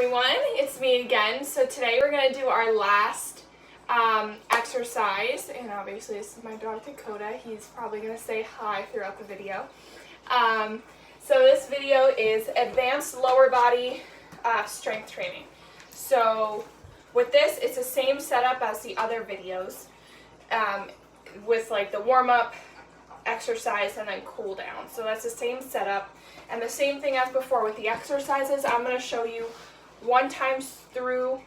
everyone, it's me again. So today we're going to do our last exercise, and obviously this is my dog Dakota. He's probably going to say hi throughout the video. So this video is advanced lower body strength training. So with this, it's the same setup as the other videos, with like the warm-up, exercise, and then cool down. So that's the same setup. And the same thing as before with the exercises, I'm going to show you one time through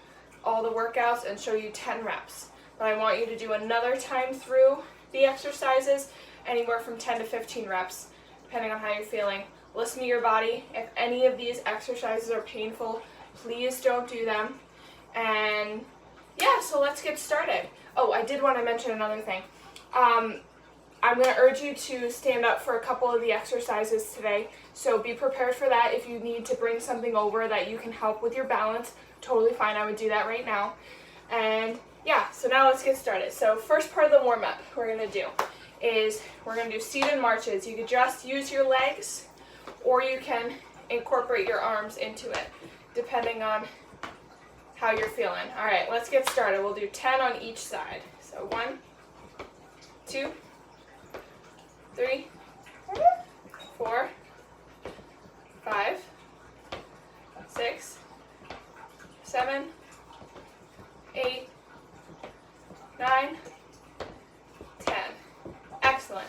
all the workouts and show you 10 reps. But I want you to do another time through the exercises, anywhere from 10 to 15 reps, depending on how you're feeling. Listen to your body. If any of these exercises are painful, please don't do them. And yeah, so let's get started. Oh, I did want to mention another thing. I'm going to urge you to stand up for a couple of the exercises today, so be prepared for that. If you need to bring something over that you can help with your balance, totally fine, I would do that right now. And yeah, so now let's get started. So first part of the warm-up we're going to do is we're going to do seated marches. You can just use your legs, or you can incorporate your arms into it, depending on how you're feeling. All right, let's get started. We'll do 10 on each side. So 1, 2, 3, 4, 5, 6, 7, 8, 9, 10. Excellent.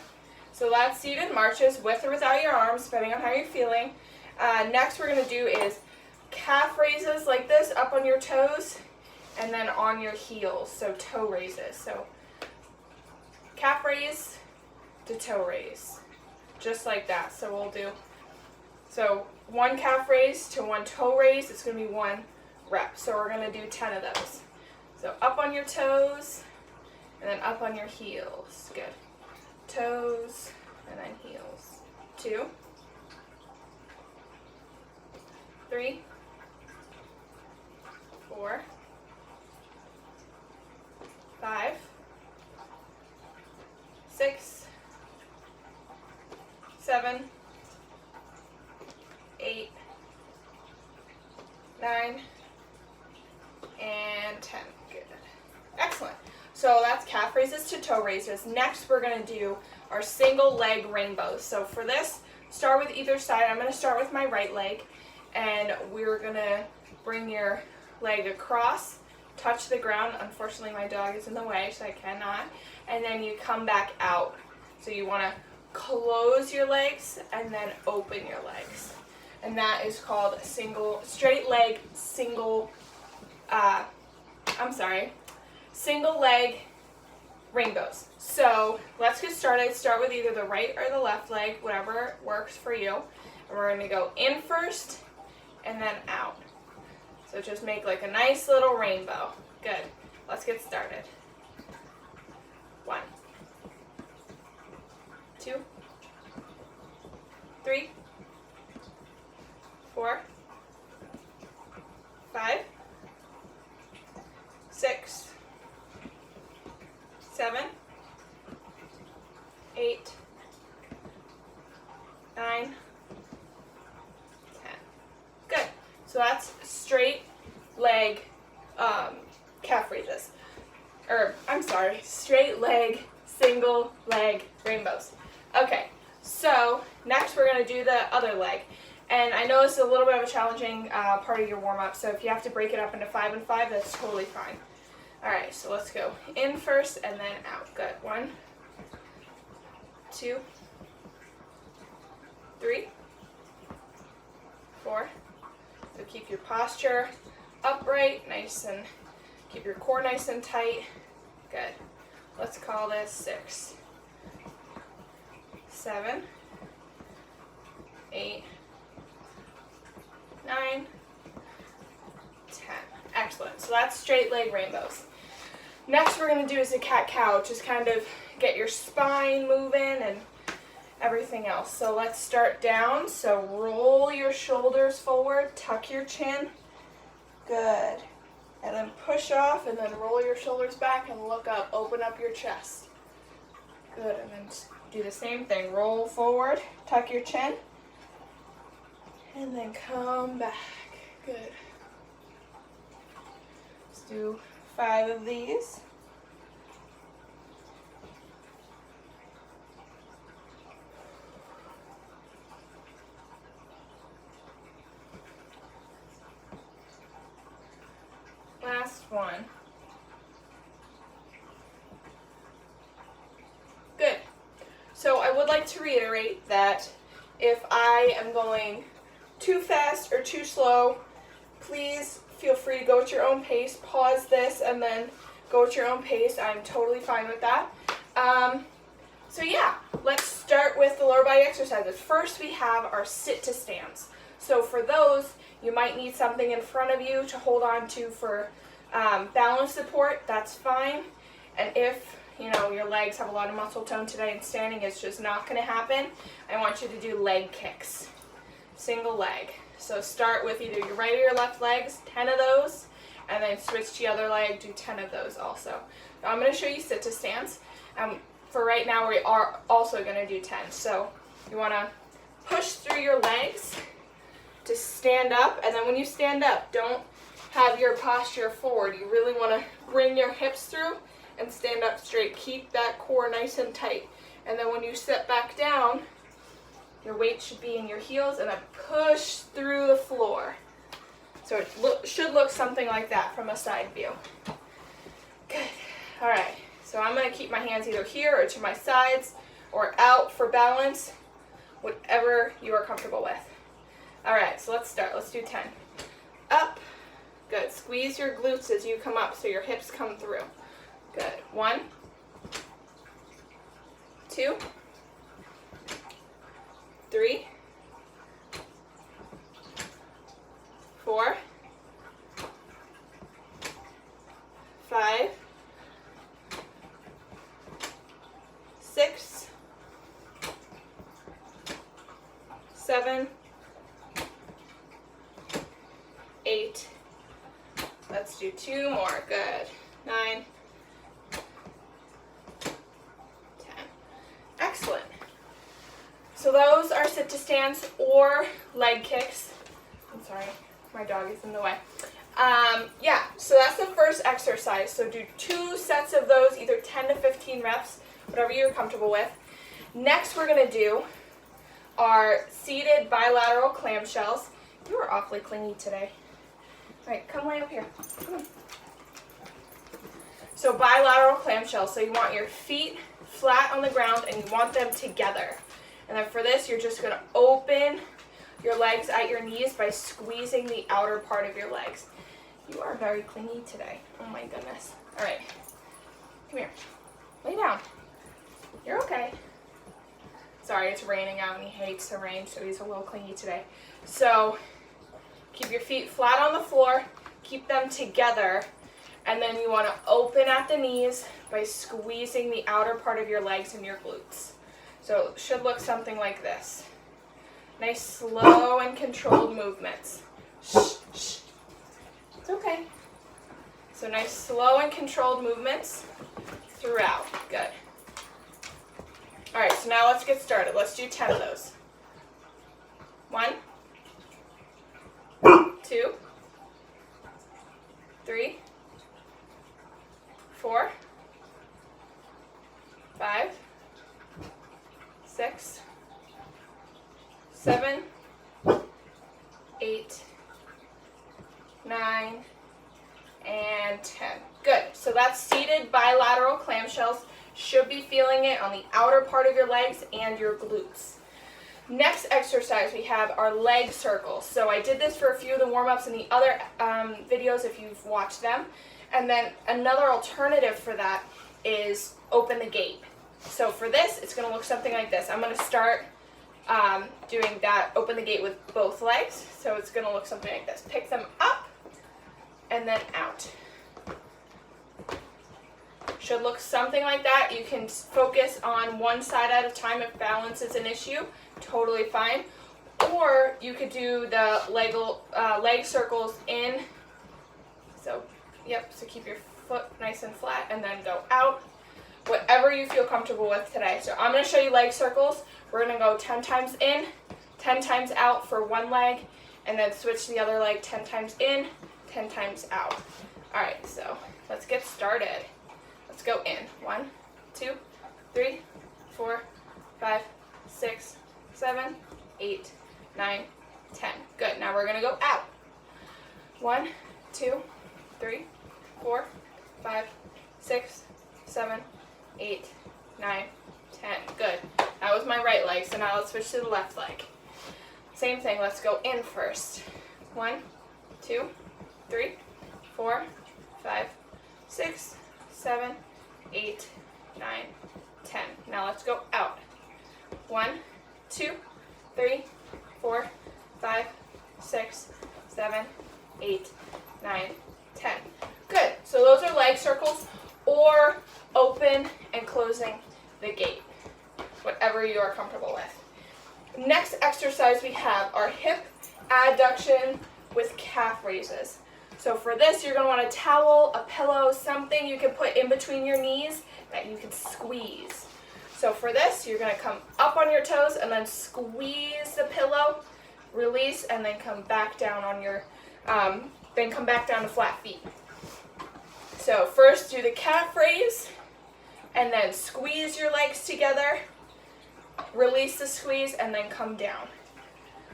So that's seated marches with or without your arms, depending on how you're feeling. Next we're going to do is calf raises like this, up on your toes, and then on your heels, so toe raises. So calf raise to toe raise, just like that. So we'll do, so one calf raise to one toe raise, it's going to be 1 rep. So we're going to do 10 of those. So up on your toes, and then up on your heels. Good. Toes, and then heels. 2, 3, 4, 5, 6, 7, 8, 9, and 10. Good. Excellent. So that's calf raises to toe raises. Next, we're going to do our single leg rainbows. So for this, start with either side. I'm going to start with my right leg, and we're going to bring your leg across, touch the ground. Unfortunately, my dog is in the way, so I cannot. And then you come back out. So you want to close your legs and then open your legs. And that is called a single leg rainbows. So let's get started. Start with either the right or the left leg, whatever works for you. And we're going to go in first and then out. So just make like a nice little rainbow. Good. Let's get started. 1, 2, 3, 4, 5, 6, 7, 8, 9, 10. Good. So that's straight leg calf raises. Straight leg, single leg rainbows. Okay, so next we're going to do the other leg. And I know this is a little bit of a challenging part of your warm-up, so if you have to break it up into 5 and 5, that's totally fine. All right, so let's go in first and then out. Good. 1, 2, 3, 4. So keep your posture upright, nice, and keep your core nice and tight. Good. Let's call this 6, 7, 8, 9, 10. Excellent. So that's straight leg rainbows. Next we're going to do is a cat-cow. Just kind of get your spine moving and everything else. So let's start down. So roll your shoulders forward, tuck your chin. Good. And then push off and then roll your shoulders back and look up. Open up your chest. Good. And then do the same thing. Roll forward, tuck your chin, and then come back. Good. do 5 of these. Last one. Good. So I would like to reiterate that if I am going too fast or too slow, please feel free to go at your own pace. Pause this and then go at your own pace. I'm totally fine with that. So yeah, let's start with the lower body exercises. First, we have our sit to stands. So for those, you might need something in front of you to hold on to for balance support. That's fine. And if your legs have a lot of muscle tone today and standing is just not going to happen, I want you to do leg kicks. Single leg. So start with either your right or your left legs, 10 of those, and then switch to the other leg, do 10 of those also. Now I'm going to show you sit to stands. For right now, we are also going to do 10. So you want to push through your legs to stand up, and then when you stand up, don't have your posture forward. You really want to bring your hips through and stand up straight. Keep that core nice and tight. And then when you sit back down, your weight should be in your heels, and then push through the floor. So it should look something like that from a side view. Good. All right. So I'm going to keep my hands either here or to my sides or out for balance, whatever you are comfortable with. All right, so let's start. Let's do 10. Up. Good. Squeeze your glutes as you come up so your hips come through. Good. 1, 2, 3, 4, 5, 6, 7, 8. Let's do 2 more. Good. 9, 10. Excellent. So those are sit to stands or leg kicks. I'm sorry, my dog is in the way. Yeah, so that's the first exercise. So do 2 sets of those, either 10 to 15 reps, whatever you're comfortable with. Next, we're going to do our seated bilateral clamshells. You are awfully clingy today. All right, come lay up here. Come on. So bilateral clamshells. So you want your feet flat on the ground and you want them together. And then for this, you're just going to open your legs at your knees by squeezing the outer part of your legs. You are very clingy today. Oh my goodness. All right. Come here. Lay down. You're okay. Sorry, it's raining out and he hates the rain, so he's a little clingy today. So keep your feet flat on the floor. Keep them together. And then you want to open at the knees by squeezing the outer part of your legs and your glutes. So it should look something like this. Nice, slow, and controlled movements. Shh, shh. It's okay. So nice, slow, and controlled movements throughout. Good. All right, so now let's get started. Let's do 10 of those. 1, 2, 3, 4, 5, 6, 7, 8, 9, and 10. Good. So that's seated bilateral clamshells. Should be feeling it on the outer part of your legs and your glutes. Next exercise, we have our leg circles. So I did this for a few of the warm-ups in the other videos if you've watched them. And then another alternative for that is open the gate. So for this, it's going to look something like this. I'm going to start doing that, open the gate with both legs. So it's going to look something like this. Pick them up and then out. Should look something like that. You can focus on one side at a time if balance is an issue. Totally fine. Or you could do the leg circles in. So, yep, so keep your foot nice and flat and then go out. Whatever you feel comfortable with today. So I'm going to show you leg circles. We're going to go 10 times in, 10 times out for one leg, and then switch to the other leg 10 times in, 10 times out. All right, so let's get started. Let's go in. 1, 2, 3, 4, 5, 6, 7, 8, 9, 10. Good. Now we're going to go out. 1, 2, 3, 4, 5, 6, 7, 8, 9, 10. Good. That was my right leg, so now let's switch to the left leg. Same thing, let's go in first. 1, 2, 3, 4, 5, 6, 7, 8, 9, 10. Now let's go out. 1, 2, 3, 4, 5, 6, 7, 8, 9, 10. Good. So those are leg circles or open and closing the gate, whatever you are comfortable with. Next exercise we have our hip adduction with calf raises. So for this, you're going to want a towel, a pillow, something you can put in between your knees that you can squeeze. So for this, you're going to come up on your toes and then squeeze the pillow, release, and then come back down on your, then come back down to flat feet. So first do the calf raise, and then squeeze your legs together, release the squeeze, and then come down.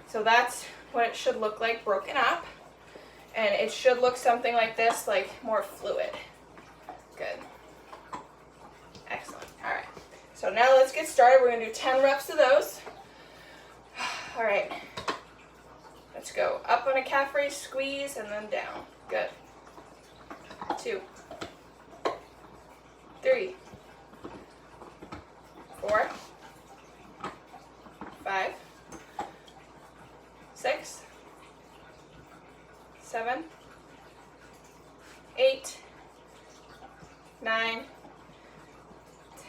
So that's what it should look like broken up. And it should look something like this, like more fluid. Good. Excellent. All right. So now let's get started. We're going to do 10 reps of those. All right. Let's go up on a calf raise, squeeze, and then down. Good. 2, 3, 4, 5, 6, 7, 8, 9,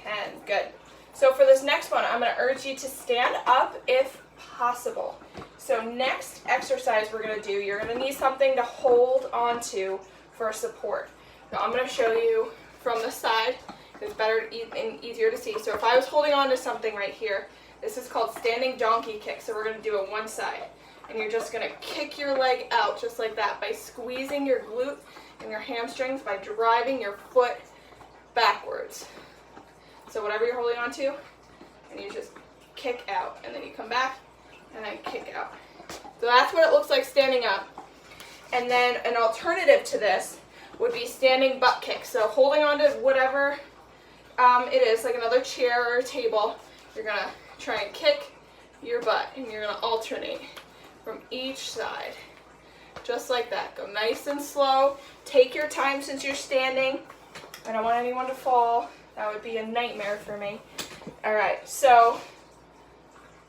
10. Good. So for this next one, I'm going to urge you to stand up if possible. So next exercise we're going to do, you're going to need something to hold on to for support. Now I'm going to show you from the side. It's better and easier to see. So if I was holding on to something right here, this is called standing donkey kick. So we're going to do it one side. And you're just going to kick your leg out just like that by squeezing your glute and your hamstrings by driving your foot backwards. So whatever you're holding on to, and you just kick out. And then you come back and then kick out. So that's what it looks like standing up. And then an alternative to this would be standing butt kick. So holding on to whatever it is, like another chair or table, you're going to try and kick your butt, and you're going to alternate from each side, just like that. Go nice and slow. Take your time since you're standing. I don't want anyone to fall. That would be a nightmare for me. All right, so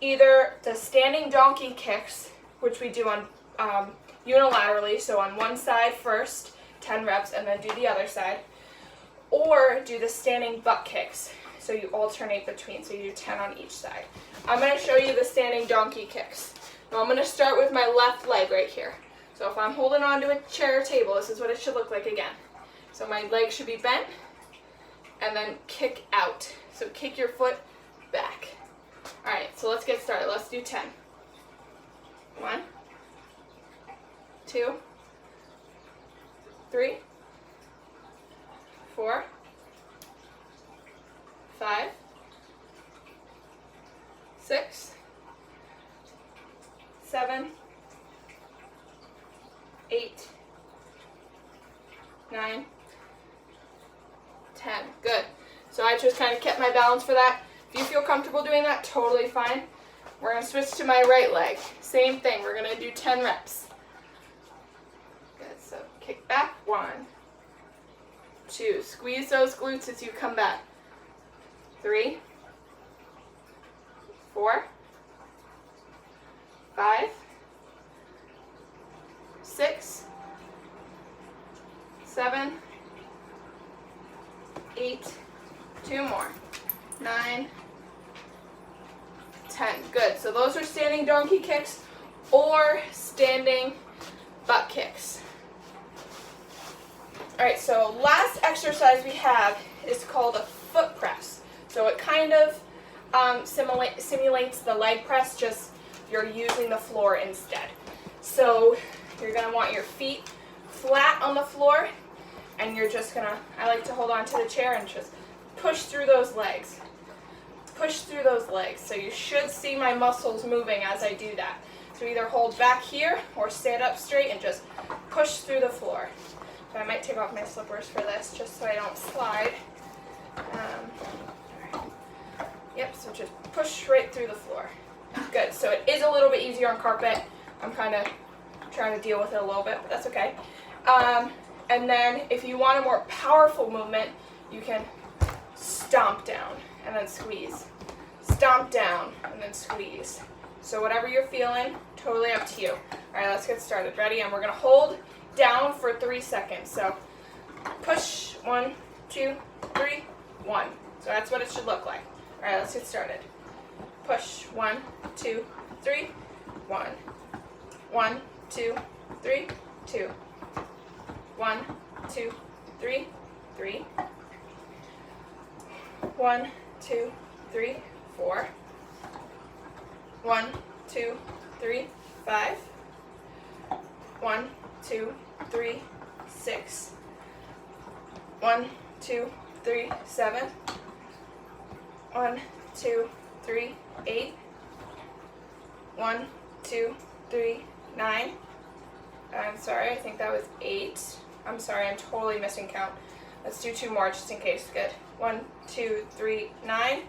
either the standing donkey kicks, which we do on unilaterally, so on one side first, 10 reps, and then do the other side, or do the standing butt kicks. So you alternate between, so you do 10 on each side. I'm going to show you the standing donkey kicks. Now I'm going to start with my left leg right here. So if I'm holding on to a chair or table, this is what it should look like again. So my leg should be bent, and then kick out. So kick your foot back. All right, so let's get started. Let's do 10. 1, 2, 3, 4, 5, 6, 7, 8, 9, 10. Good. So I just kind of kept my balance for that. If you feel comfortable doing that, totally fine. We're going to switch to my right leg. Same thing. We're going to do 10 reps. Good. So kick back. 1, 2. Squeeze those glutes as you come back. 3, 4, 5, 6, 7, 8, 2 more, 9, 10. Good. So those are standing donkey kicks or standing butt kicks. All right, so last exercise we have is called a foot press. So it kind of simulates the leg press, just you're using the floor instead. So you're going to want your feet flat on the floor, and you're just gonna, I like to hold on to the chair and just push through those legs. Push through those legs. So you should see my muscles moving as I do that. So either hold back here or stand up straight and just push through the floor. So I might take off my slippers for this just so I don't slide. Yep, so just push right through the floor. Good, so it is a little bit easier on carpet. I'm kind of trying to deal with it a little bit, but that's okay. And then if you want a more powerful movement, you can stomp down and then squeeze. Stomp down and then squeeze. So whatever you're feeling, totally up to you. All right, let's get started. Ready? And we're gonna hold down for 3 seconds. So push, 1, 2, 3, 1. So that's what it should look like. All right, let's get started. Push, 1, 2, 3, 1. 1, 2, 3, 2. 1, 2, 3, 3. 1, 2, 3, 4. 1, 2, 3, 5. 1, 2, 3, 6. 1, 2, 3, 7. 1, 2, 3, 8. 1, 2, 3, 9. I'm sorry, I think that was 8. I'm sorry, I'm totally missing count. Let's do 2 more just in case. Good. 1, 2, 3, 9.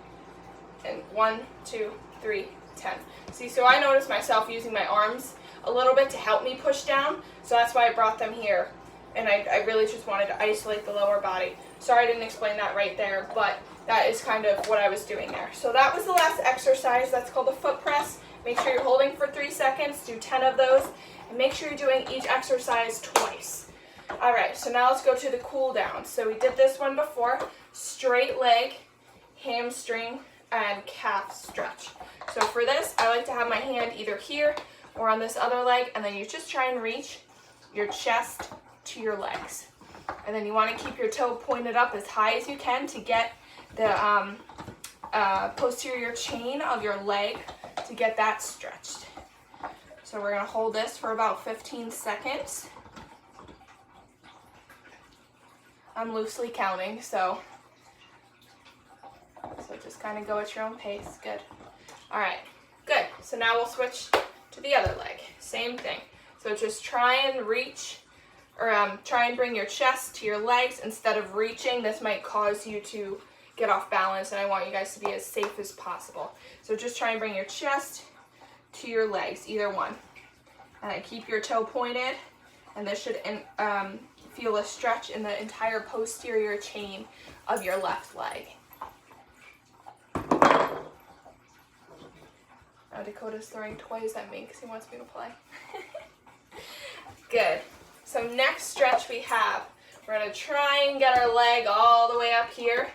And 1, 2, 3, 10. See, so I noticed myself using my arms a little bit to help me push down, so that's why I brought them here. And I really just wanted to isolate the lower body. Sorry I didn't explain that right there, but that is kind of what I was doing there. So that was the last exercise. That's called a foot press. Make sure you're holding for 3 seconds. Do 10 of those. And make sure you're doing each exercise twice. All right, so now let's go to the cool down. So we did this one before. Straight leg, hamstring, and calf stretch. So for this, I like to have my hand either here or on this other leg, and then you just try and reach your chest to your legs. And then you want to keep your toe pointed up as high as you can to get the posterior chain of your leg to get that stretched. So we're going to hold this for about 15 seconds. I'm loosely counting, so just kind of go at your own pace. Good. All right, good. So now we'll switch to the other leg. Same thing. So just try and reach, or try and bring your chest to your legs instead of reaching. This might cause you to get off balance, and I want you guys to be as safe as possible. So just try and bring your chest to your legs, either one. And then keep your toe pointed, and this should feel a stretch in the entire posterior chain of your left leg. Now Dakota's throwing toys at me because he wants me to play. Good. So next stretch we have, we're going to try and get our leg all the way up here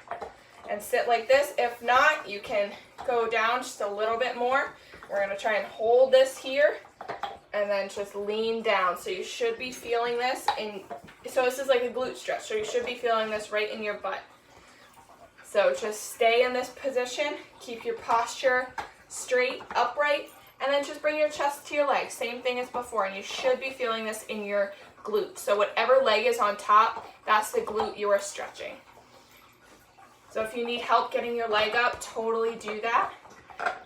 and sit like this. If not, you can go down just a little bit more. We're going to try and hold this here and then just lean down. So you should be feeling this so this is like a glute stretch. So you should be feeling this right in your butt. So just stay in this position, keep your posture straight, upright, and then just bring your chest to your legs. Same thing as before, and you should be feeling this in your glute. So whatever leg is on top, that's the glute you are stretching. So if you need help getting your leg up, totally do that.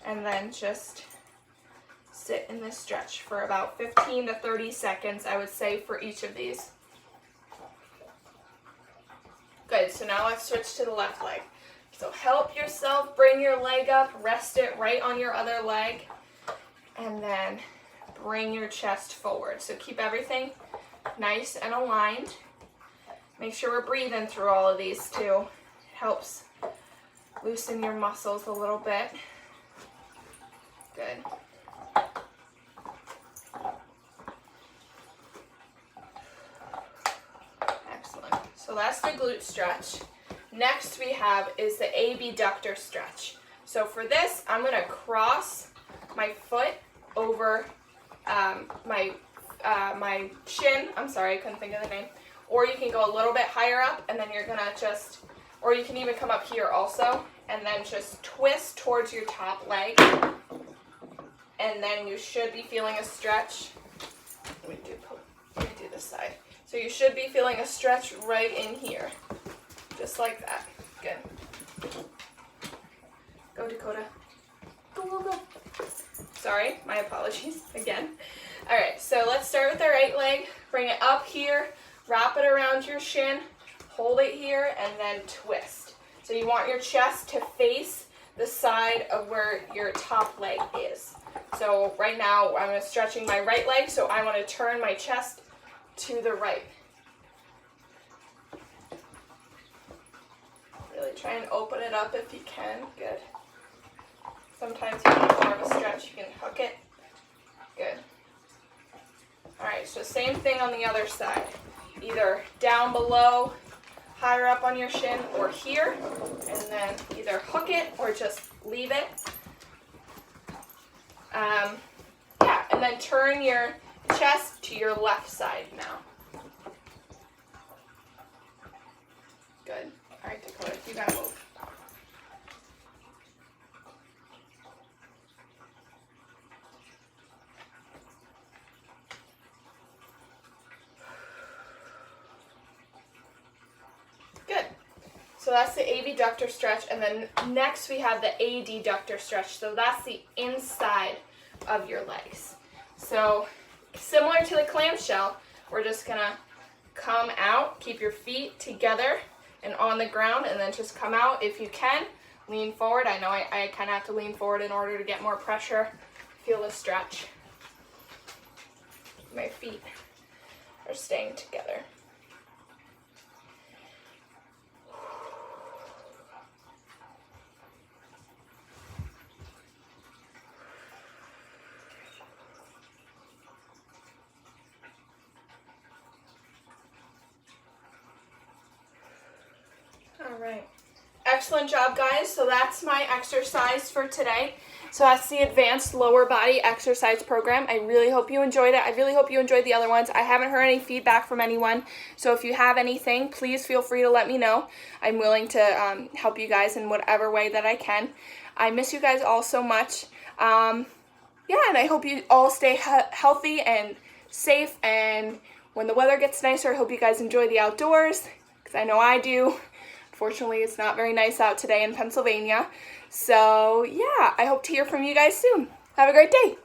And then just sit in this stretch for about 15 to 30 seconds, I would say, for each of these. Good, so now let's switch to the left leg. So help yourself bring your leg up, rest it right on your other leg, and then bring your chest forward. So keep everything nice and aligned. Make sure we're breathing through all of these too. It helps loosen your muscles a little bit. Good. Excellent. So that's the glute stretch. Next we have is the abductor stretch. So for this, I'm going to cross my foot over my shin. I'm sorry, I couldn't think of the name. Or you can go a little bit higher up, and then you're going to just, or you can even come up here also, and then just twist towards your top leg. And then you should be feeling a stretch. Let me do this side. So you should be feeling a stretch right in here. Just like that. Good. Go, Dakota. Go, go, go. Sorry, my apologies again. All right, so let's start with the right leg. Bring it up here, wrap it around your shin, hold it here, and then twist. So you want your chest to face the side of where your top leg is. So right now I'm stretching my right leg, so I want to turn my chest to the right. Really try and open it up if you can. Good. Sometimes you need more of a stretch, you can hook it. Good. Alright, so same thing on the other side. Either down below, higher up on your shin, or here, and then either hook it or just leave it. Yeah, and then turn your chest to your left side now. Good. Alright, Dakota, you gotta move. Good. So that's the abductor stretch, and then next we have the adductor stretch. So that's the inside of your legs. So similar to the clamshell, we're just gonna come out, keep your feet together and on the ground, and then just come out. If you can, lean forward. I know I kind of have to lean forward in order to get more pressure. Feel the stretch. My feet are staying together. All right. Excellent job, guys. So that's my exercise for today. So that's the advanced lower body exercise program. I really hope you enjoyed it. I really hope you enjoyed the other ones. I haven't heard any feedback from anyone. So if you have anything, please feel free to let me know. I'm willing to help you guys in whatever way that I can. I miss you guys all so much. Yeah, and I hope you all stay healthy and safe. And when the weather gets nicer, I hope you guys enjoy the outdoors, because I know I do. Fortunately, it's not very nice out today in Pennsylvania. So, yeah, I hope to hear from you guys soon. Have a great day.